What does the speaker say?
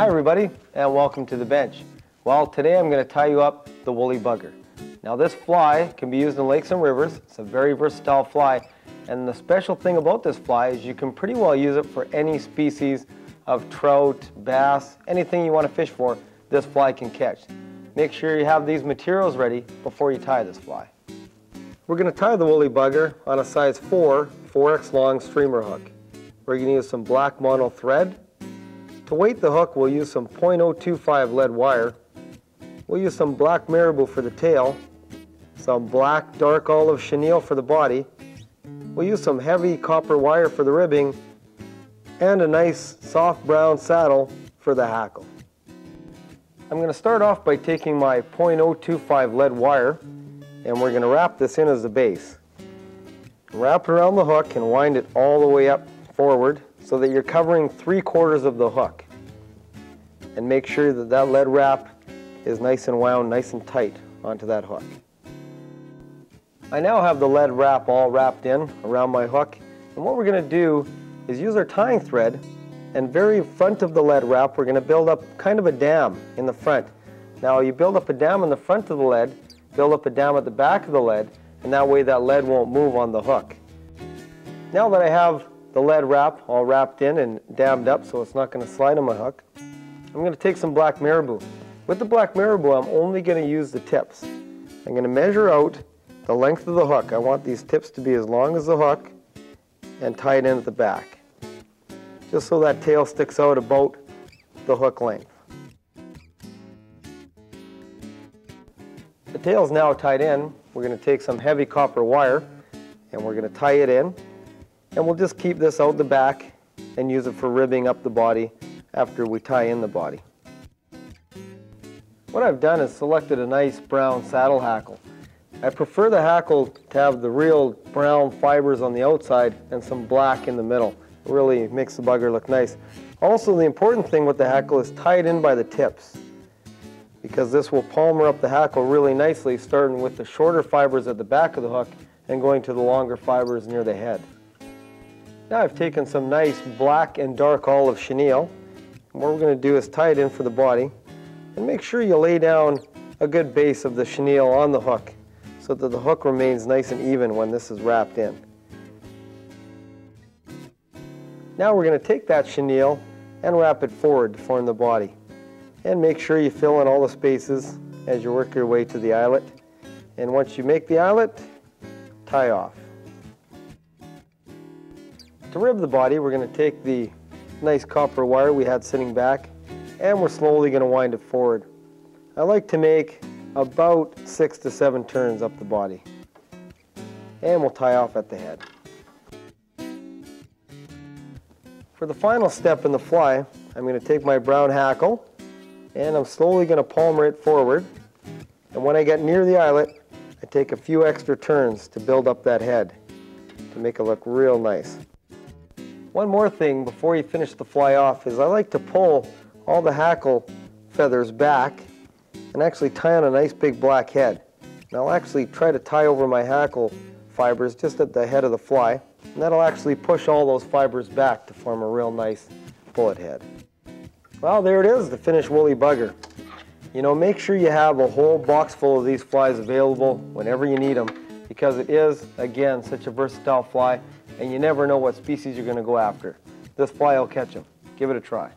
Hi everybody, and welcome to the bench. Well, today I'm going to tie you up the woolly bugger. Now this fly can be used in lakes and rivers. It's a very versatile fly, and the special thing about this fly is you can pretty well use it for any species of trout, bass, anything you want to fish for, this fly can catch. Make sure you have these materials ready before you tie this fly. We're going to tie the woolly bugger on a size 4, 4x long streamer hook. We're going to use some black mono thread. To weight the hook, we'll use some .025 lead wire. We'll use some black Marabou for the tail, some black dark olive chenille for the body. We'll use some heavy copper wire for the ribbing, and a nice soft brown saddle for the hackle. I'm going to start off by taking my .025 lead wire, and we're going to wrap this in as the base. Wrap it around the hook and wind it all the way up forward so that you're covering 3/4 of the hook. And make sure that that lead wrap is nice and wound, nice and tight onto that hook. I now have the lead wrap all wrapped in around my hook, and what we're going to do is use our tying thread, and very front of the lead wrap we're going to build up kind of a dam in the front. Now you build up a dam in the front of the lead, build up a dam at the back of the lead, and that way that lead won't move on the hook. Now that I have the lead wrap all wrapped in and dammed up so it's not going to slide on my hook, I'm going to take some black Marabou. With the black Marabou, I'm only going to use the tips. I'm going to measure out the length of the hook. I want these tips to be as long as the hook and tie it in at the back, just so that tail sticks out about the hook length. The tail is now tied in. We're going to take some heavy copper wire and we're going to tie it in, and we'll just keep this out the back and use it for ribbing up the body after we tie in the body. What I've done is selected a nice brown saddle hackle. I prefer the hackle to have the real brown fibers on the outside and some black in the middle. It really makes the bugger look nice. Also, the important thing with the hackle is tie it in by the tips, because this will palmer up the hackle really nicely, starting with the shorter fibers at the back of the hook and going to the longer fibers near the head. Now I've taken some nice black and dark olive chenille, and what we're going to do is tie it in for the body, and make sure you lay down a good base of the chenille on the hook so that the hook remains nice and even when this is wrapped in. Now we're going to take that chenille and wrap it forward to form the body. And make sure you fill in all the spaces as you work your way to the eyelet. And once you make the eyelet, tie off. To rib the body, we're going to take the nice copper wire we had sitting back, and we're slowly going to wind it forward. I like to make about 6 to 7 turns up the body. And we'll tie off at the head. For the final step in the fly, I'm going to take my brown hackle, and I'm slowly going to palmer it forward. And when I get near the eyelet, I take a few extra turns to build up that head to make it look real nice. One more thing before you finish the fly off is I like to pull all the hackle feathers back and actually tie on a nice big black head. And I'll actually try to tie over my hackle fibers just at the head of the fly, and that'll actually push all those fibers back to form a real nice bullet head. Well, there it is, the finished woolly bugger. You know, make sure you have a whole box full of these flies available whenever you need them, because it is, again, such a versatile fly, and you never know what species you're going to go after. This fly will catch them. Give it a try.